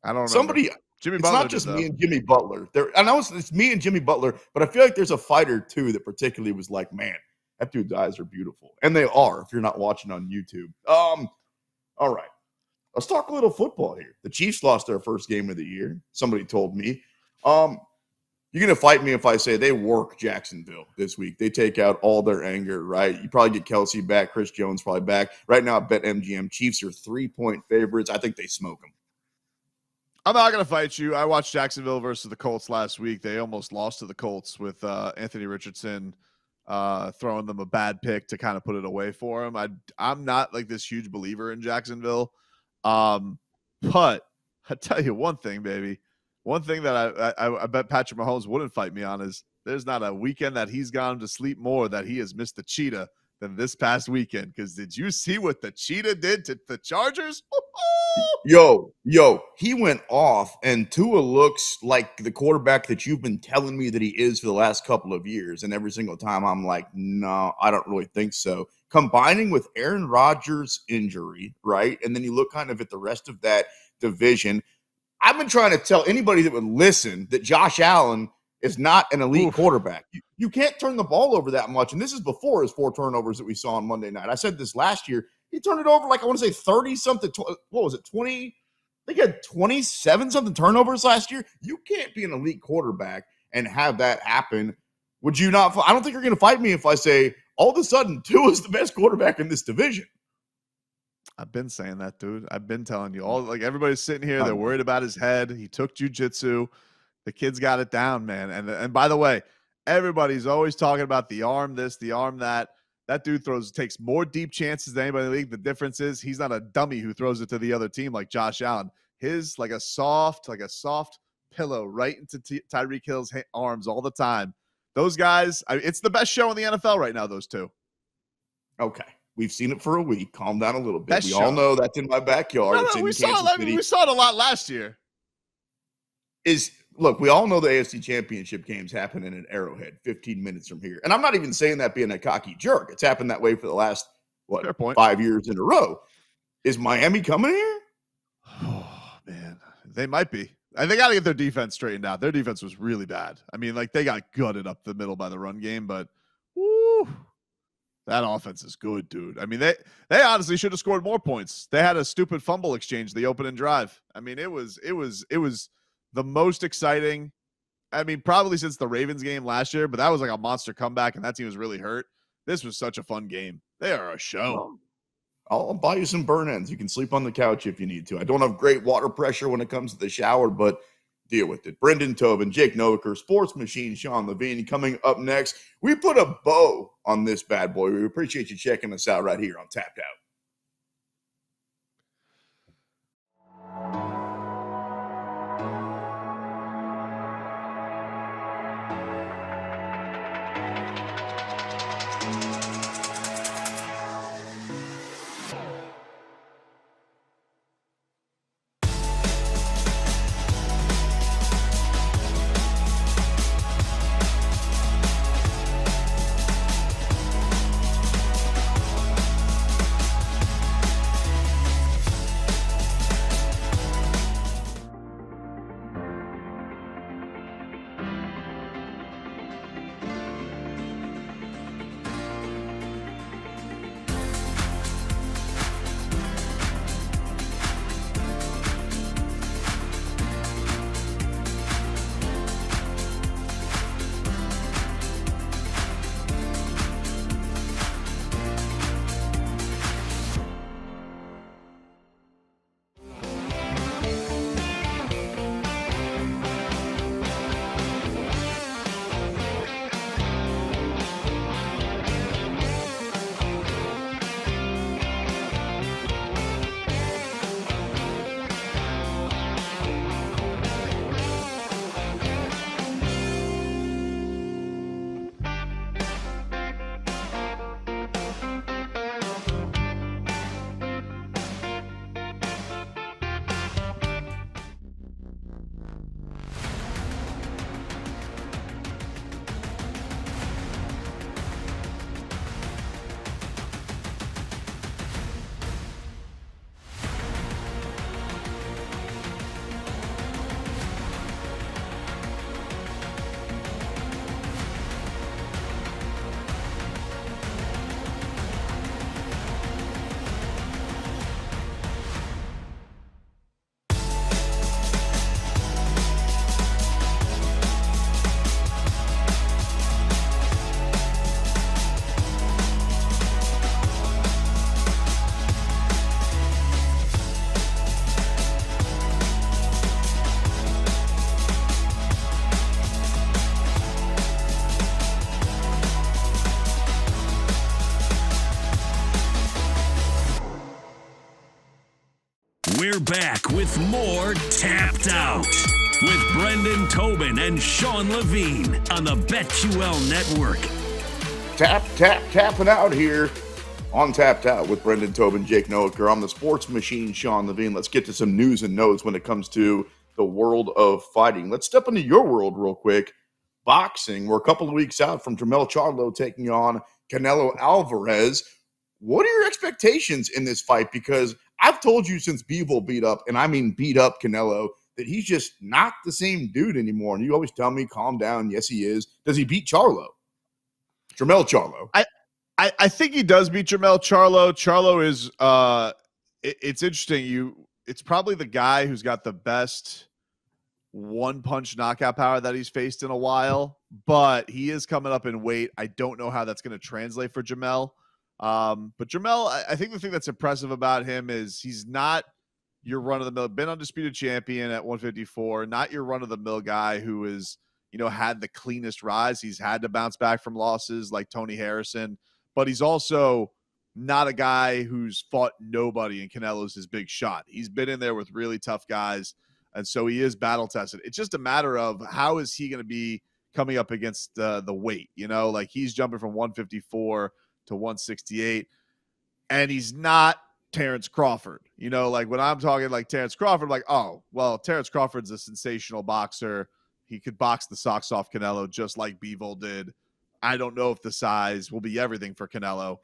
I don't know. Somebody, Jimmy it's Butler not just me and Jimmy Butler. I know it's me and Jimmy Butler, but I feel like there's a fighter too that particularly was like, man, that dude's eyes are beautiful. And they are, if you're not watching on YouTube. All right. Let's talk a little football here. The Chiefs lost their first game of the year. Somebody told me. You're going to fight me if I say they work Jacksonville this week. They take out all their anger, right? You probably get Kelsey back. Chris Jones probably back. Right now, I bet MGM Chiefs are 3-point favorites. I think they smoke them. I'm not going to fight you. I watched Jacksonville versus the Colts last week. They almost lost to the Colts with Anthony Richardson throwing them a bad pick to kind of put it away for him. I'm not like this huge believer in Jacksonville. But I tell you one thing, baby. One thing that I bet Patrick Mahomes wouldn't fight me on is there's not a weekend that he's gone to sleep more that he has missed the cheetah than this past weekend. Because did you see what the cheetah did to the Chargers? Yo, he went off, and Tua looks like the quarterback that you've been telling me that he is for the last couple of years. And every single time I'm like, no, I don't really think so. Combining with Aaron Rodgers' injury, right? And then you look kind of at the rest of that division. I've been trying to tell anybody that would listen that Josh Allen is not an elite quarterback. You can't turn the ball over that much. And this is before his 4 turnovers that we saw on Monday night. I said this last year. He turned it over like, I want to say 30-something. What was it, 20? I think he had 27-something turnovers last year. You can't be an elite quarterback and have that happen. Would you not? I don't think you're going to fight me if I say all of a sudden Tua is the best quarterback in this division. I've been saying that, dude. I've been telling you. Everybody's sitting here. They're worried about his head. He took jiu-jitsu. The kid's got it down, man. And by the way, everybody's always talking about the arm this, the arm that. That dude takes more deep chances than anybody in the league. The difference is he's not a dummy who throws it to the other team like Josh Allen. His like a soft pillow right into Tyreek Hill's arms all the time. Those guys, it's the best show in the NFL right now, those two. Okay. We've seen it for a week. Calm down a little bit. We all know that's in my backyard. We saw it a lot last year. Look, we all know the AFC Championship games happen in an Arrowhead 15 minutes from here. And I'm not even saying that being a cocky jerk. It's happened that way for the last, 5 years in a row. Is Miami coming here? Oh, man. They might be. And they got to get their defense straightened out. Their defense was really bad. I mean, like, they got gutted up the middle by the run game, but that offense is good, dude. I mean, they honestly should have scored more points. They had a stupid fumble exchange the opening drive. I mean, it was the most exciting, probably since the Ravens game last year, but that was like a monster comeback, and that team was really hurt. This was such a fun game. They are a show. I'll buy you some burn ends. You can sleep on the couch if you need to. I don't have great water pressure when it comes to the shower, but deal with it. Brendan Tobin, Jake Noaker, Sports Machine, Sean Levine. Coming up next, we put a bow on this bad boy. We appreciate you checking us out right here on Tapped Out. We're back with more Tapped Out with Brendan Tobin and Sean Levine on the BetQL Network. Tapping out here on Tapped Out with Brendan Tobin, Jake Noaker. I'm the sports machine, Sean Levine. Let's get to some news and notes when it comes to the world of fighting. Let's step into your world real quick. Boxing. We're a couple of weeks out from Jermell Charlo taking on Canelo Alvarez. What are your expectations in this fight? Because I've told you since Bivol beat up, and I mean beat up Canelo, that he's just not the same dude anymore. And you always tell me, calm down. Yes, he is. Does he beat Charlo? Jermell Charlo. I think he does beat Jermell Charlo. Charlo is it's interesting. It's probably the guy who's got the best one-punch knockout power that he's faced in a while, but he is coming up in weight. I don't know how that's going to translate for Jermell. But Jermell, I think the thing that's impressive about him is he's not your run-of-the-mill, been undisputed champion at 154, not your run-of-the-mill guy who is, had the cleanest rise. He's had to bounce back from losses like Tony Harrison, but he's also not a guy who's fought nobody, and Canelo's his big shot. He's been in there with really tough guys, and so he is battle-tested. It's just a matter of how is he going to be coming up against the weight, like he's jumping from 154 to 168, and he's not Terrence Crawford. Like when I'm talking like Terrence Crawford, I'm like, oh, well, Terrence Crawford's a sensational boxer. He could box the socks off Canelo just like Bivol did. I don't know if the size will be everything for Canelo.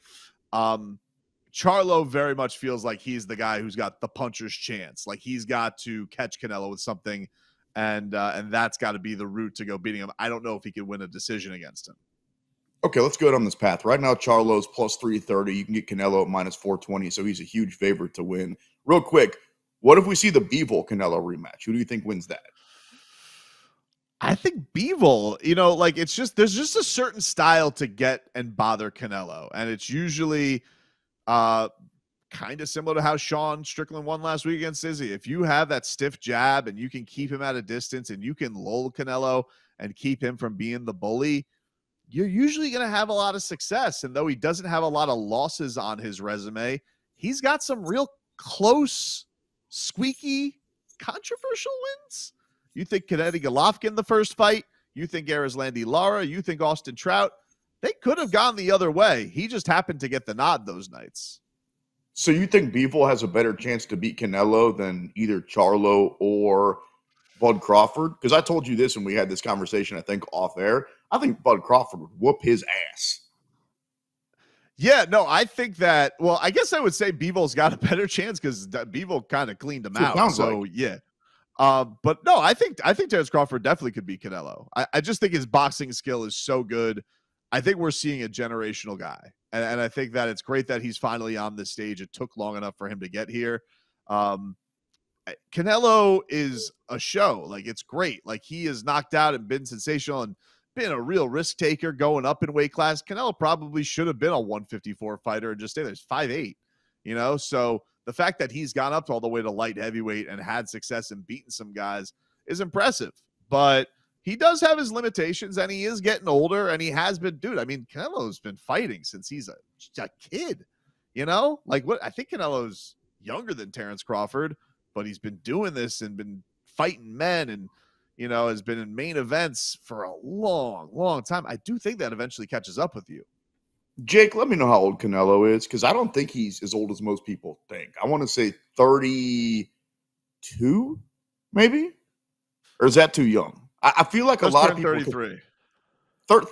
Charlo very much feels like he's the guy who's got the puncher's chance. Like he's got to catch Canelo with something, and that's got to be the route to go beating him. I don't know if he could win a decision against him. Okay, let's go down this path. Right now, Charlo's plus 330. You can get Canelo at minus 420, so he's a huge favorite to win. Real quick, what if we see the Bivol Canelo rematch? Who do you think wins that? I think Bivol, there's just a certain style to get and bother Canelo. And it's usually kind of similar to how Sean Strickland won last week against Izzy. If you have that stiff jab and you can keep him at a distance and you can lull Canelo and keep him from being the bully, you're usually going to have a lot of success. And though he doesn't have a lot of losses on his resume, he's got some real close, squeaky, controversial wins. You think Gennady Golovkin the first fight, you think Erislandy Lara, you think Austin Trout, they could have gone the other way. He just happened to get the nod those nights. So you think Bivol has a better chance to beat Canelo than either Charlo or Bud Crawford? Because I told you this when we had this conversation, I think, off air. I think Bud Crawford would whoop his ass. Yeah, no, I think that, well, I guess I would say Bivol's got a better chance because Bivol kind of cleaned him out. So, like. Yeah. But no, I think Terrence Crawford definitely could beat Canelo. I just think his boxing skill is so good. I think we're seeing a generational guy. And I think that it's great that he's finally on this stage. It took long enough for him to get here. Canelo is a show. Like, it's great. Like, he is knocked out and been sensational and been a real risk taker going up in weight class. Canelo probably should have been a 154 fighter and just stay there. He's 5'8", so the fact that he's gone up all the way to light heavyweight and had success and beaten some guys is impressive, but he does have his limitations and he is getting older and he has been, Canelo's been fighting since he's a kid, like what I think Canelo's younger than Terrence Crawford, but he's been doing this and been fighting men and, has been in main events for a long, long time. I do think that eventually catches up with you. Jake, let me know how old Canelo is, because I don't think he's as old as most people think. I want to say 32, maybe? Or is that too young? I feel like a lot of people... 33.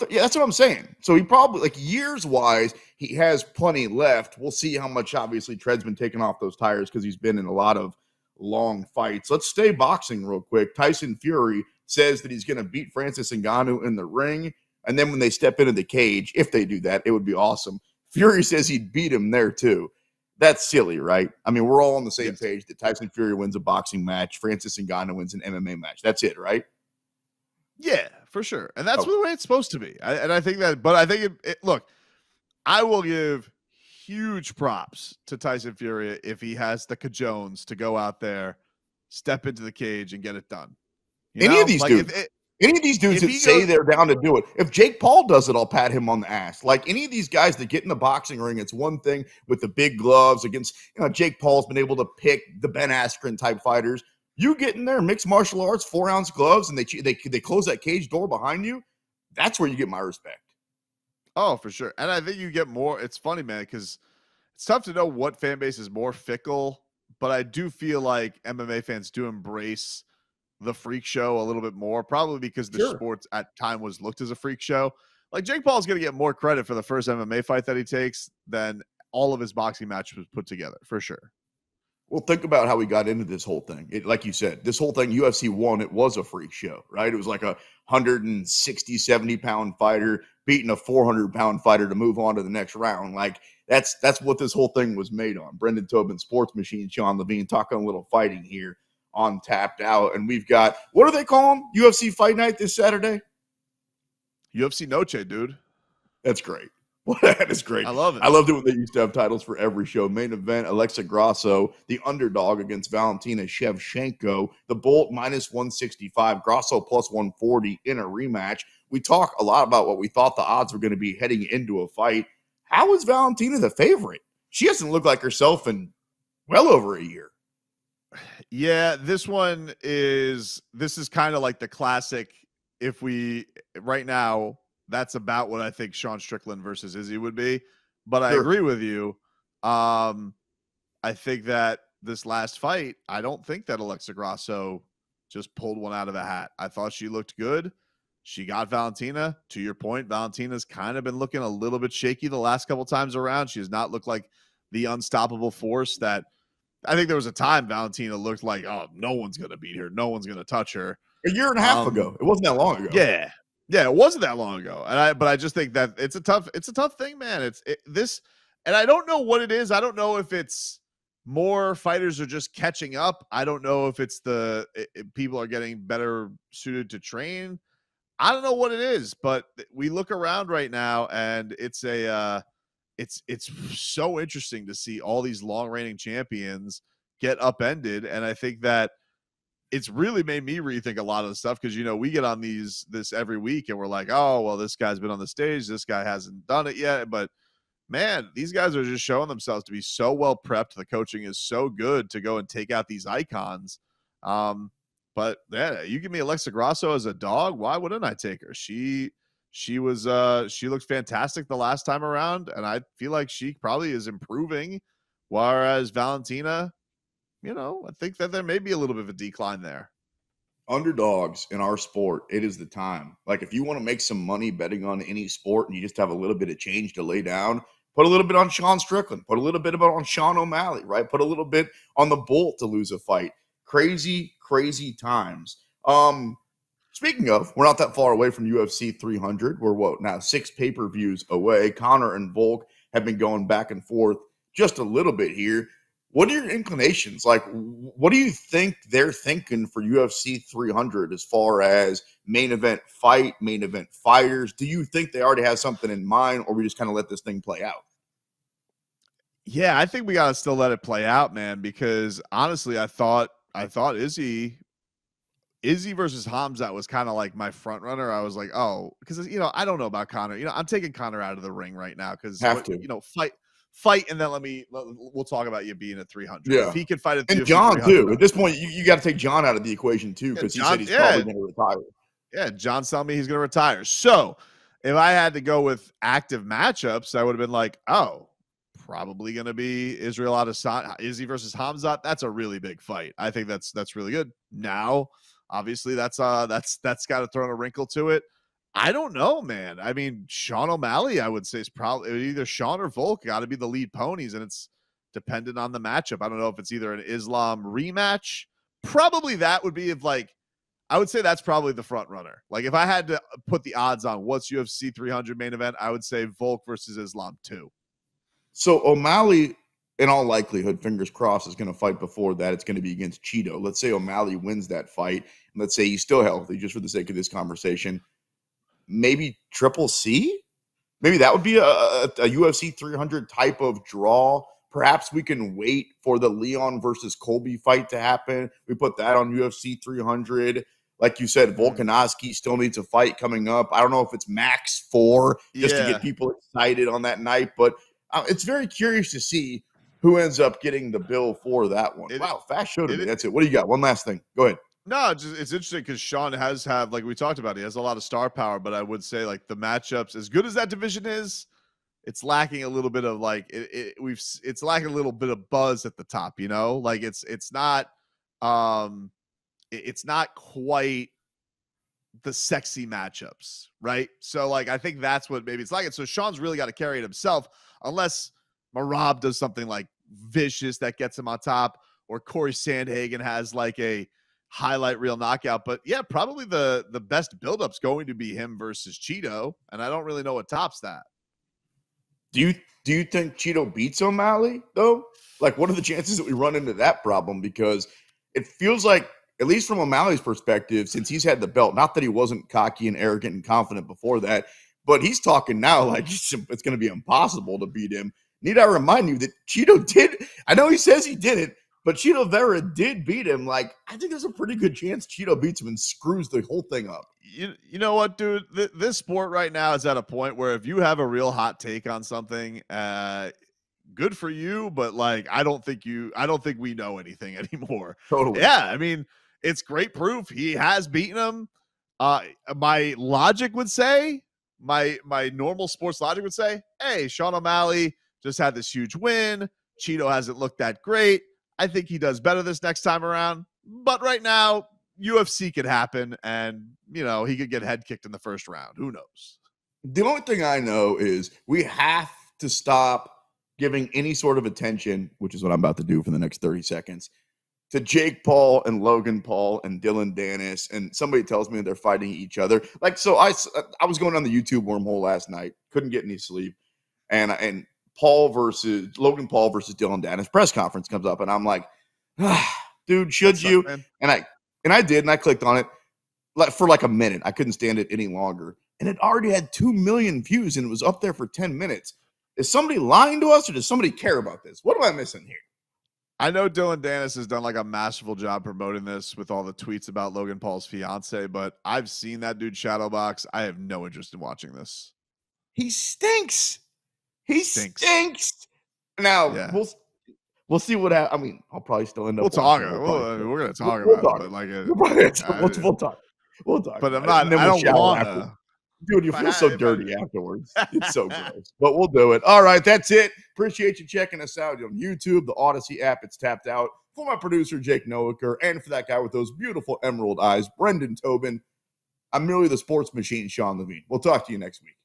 Yeah, that's what I'm saying. So he probably, like years-wise, he has plenty left. We'll see how much, obviously, Tred's been taking off those tires because he's been in a lot of long fights. Let's stay boxing real quick. Tyson Fury says that he's going to beat Francis Ngannou in the ring. And then when they step into the cage, if they do that, it would be awesome. Fury says he'd beat him there too. That's silly, right? I mean, we're all on the same page that Tyson Fury wins a boxing match, Francis Ngannou wins an MMA match. That's it, right? Yeah, for sure. And that's the way it's supposed to be. I think that, but I think look, I will give huge props to Tyson Fury if he has the cajones to go out there, step into the cage and get it done. Any of these dudes. Any of these dudes that say they're down to do it. If Jake Paul does it, I'll pat him on the ass. Like any of these guys that get in the boxing ring, it's one thing with the big gloves against, Jake Paul's been able to pick the Ben Askren type fighters. You get in there, mixed martial arts, 4-ounce gloves, and they close that cage door behind you. That's where you get my respect. Oh, for sure. And I think you get more. It's funny, man, because it's tough to know what fan base is more fickle, but I do feel like MMA fans do embrace the freak show a little bit more, probably because the sports at time was looked as a freak show. Like Jake Paul's going to get more credit for the first MMA fight that he takes than all of his boxing matches put together, for sure. Well, think about how we got into this whole thing. Like you said, this whole thing, UFC 1, it was a freak show, right? It was like a 160, 70-pound fighter beating a 400-pound fighter to move on to the next round. Like, that's what this whole thing was made on. Brendan Tobin, Sports Machine, Sean Levine, talking a little fighting here on Tapped Out. And we've got, what do they call them? UFC Fight Night this Saturday? UFC Noche, dude. That's great. Well, that is great. I love it. I loved it when they used to have titles for every show. Main event, Alexa Grasso, the underdog against Valentina Shevchenko. The Bolt -165, Grasso +140 in a rematch. We talk a lot about what we thought the odds were going to be heading into a fight. How is Valentina the favorite? She hasn't looked like herself in well over a year. Yeah, this is kind of like the classic. If we right now, that's about what I think Sean Strickland versus Izzy would be. But I agree with you. I think that this last fight, I don't think that Alexa Grasso just pulled one out of a hat. I thought she looked good. She got Valentina. To your point, Valentina's kind of been looking a little bit shaky the last couple times around. She has not looked like the unstoppable force that I think there was a time Valentina looked like, oh, no one's going to beat her. No one's going to touch her. A year and a half ago. It wasn't that long ago. Yeah. Yeah, it wasn't that long ago. But I just think that it's a tough thing, man. And I don't know what it is. I don't know if it's more fighters are just catching up. I don't know if it's people are getting better suited to train. I don't know what it is, but we look around right now and it's so interesting to see all these long reigning champions get upended. And I think that it's really made me rethink a lot of the stuff because, we get on this every week and we're like, oh, well, this guy's been on the stage. This guy hasn't done it yet. But man, these guys are just showing themselves to be so well prepped. The coaching is so good to go and take out these icons. But yeah, you give me Alexa Grasso as a dog. Why wouldn't I take her? She looked fantastic the last time around. And I feel like she probably is improving. Whereas Valentina, I think that there may be a little bit of a decline there. Underdogs in our sport, it is the time. Like if you want to make some money betting on any sport and you just have a little bit of change to lay down, put a little bit on Sean Strickland, put a little bit on Sean O'Malley, right? Put a little bit on the Bolt to lose a fight. Crazy, crazy times. Speaking of, we're not that far away from UFC 300. We're now 6 pay-per-views away. Conor and Volk have been going back and forth just a little bit here. What are your inclinations? Like, what do you think they're thinking for UFC 300 as far as main event fight, main event fighters? Do you think they already have something in mind, or we just kind of let this thing play out? Yeah, I think we got to still let it play out, man, because honestly, I thought Izzy versus Hamzat was kind of like my front runner. I was like, oh, because, I don't know about Conor. I'm taking Conor out of the ring right now because, fight, and then we'll talk about you being at 300. Yeah. If he could fight at and John too. At this point, you got to take John out of the equation too because he said he's probably going to retire. Yeah, John's telling me he's going to retire. So if I had to go with active matchups, I would have been like, oh, probably going to be Israel Adesanya, Izzy versus Hamzat. That's a really big fight. I think that's really good. Now, obviously, that's got to throw a wrinkle to it. I don't know, man. I mean, Sean O'Malley, I would say, is probably either Sean or Volk got to be the lead ponies, and it's dependent on the matchup. I don't know if it's either an Islam rematch. Probably that would be I would say that's probably the front runner. Like if I had to put the odds on what's UFC 300 main event, I would say Volk versus Islam 2. So O'Malley, in all likelihood, fingers crossed, is going to fight before that. It's going to be against Cheeto. Let's say O'Malley wins that fight. And let's say he's still healthy, just for the sake of this conversation. Maybe Triple C? Maybe that would be a UFC 300 type of draw. Perhaps we can wait for the Leon versus Colby fight to happen. We put that on UFC 300. Like you said, Volkanovski still needs a fight coming up. I don't know if it's max 4 just to get people excited on that night, but it's very curious to see who ends up getting the bill for that one. Wow, fast show today. That's it. What do you got? One last thing. Go ahead. No, it's interesting because Sean has like we talked about, he has a lot of star power, but I would say like the matchups, as good as that division is, it's lacking a little bit of like it's lacking a little bit of buzz at the top, like it's not quite the sexy matchups, right? So like I think that's what maybe it's like. And so Sean's really got to carry it himself, unless Marab does something like vicious that gets him on top, or Corey Sandhagen has like a highlight reel knockout. But yeah, probably the best buildup's going to be him versus Cheeto, and I don't really know what tops that. Do you think Cheeto beats O'Malley though? Like, what are the chances that we run into that problem? Because it feels like, at least from O'Malley's perspective, since he's had the belt, not that he wasn't cocky and arrogant and confident before that, but he's talking now like it's going to be impossible to beat him. Need I remind you that Cheeto did? I know he says he didn't, but Cheeto Vera did beat him. Like, I think there's a pretty good chance Cheeto beats him and screws the whole thing up. You know what, dude? This sport right now is at a point where if you have a real hot take on something, good for you. But like, I don't think we know anything anymore. Totally. Yeah, I mean, it's great proof he has beaten him. My logic would say, my normal sports logic would say, hey, Sean O'Malley just had this huge win. Cheeto hasn't looked that great. I think he does better this next time around. But right now, UFC could happen, and he could get head kicked in the first round. Who knows? The only thing I know is we have to stop giving any sort of attention, which is what I'm about to do for the next 30 seconds, to Jake Paul and Logan Paul and Dylan Dennis, and somebody tells me they're fighting each other. Like, so I was going on the YouTube wormhole last night, couldn't get any sleep, and Logan Paul versus Dylan Dennis press conference comes up, and I'm like, dude, should you? And I did, and I clicked on it for like a minute. I couldn't stand it any longer, and it already had 2 million views, and it was up there for 10 minutes. Is somebody lying to us, or does somebody care about this? What am I missing here? I know Dylan Dennis has done like a masterful job promoting this with all the tweets about Logan Paul's fiance, but I've seen that dude shadowbox. I have no interest in watching this. He stinks. He stinks. Now, yeah. We'll see what happens. I mean, I'll probably still end up. We're going to talk about it. Like, we'll talk. We'll talk. But I'm not. I don't want to. Dude, you feel so dirty afterwards. It's so gross. But we'll do it. All right, that's it. Appreciate you checking us out on YouTube, the Odyssey app. It's tapped out. For my producer, Jake Noaker, and for that guy with those beautiful emerald eyes, Brendan Tobin, I'm merely the sports machine, Sean Levine. We'll talk to you next week.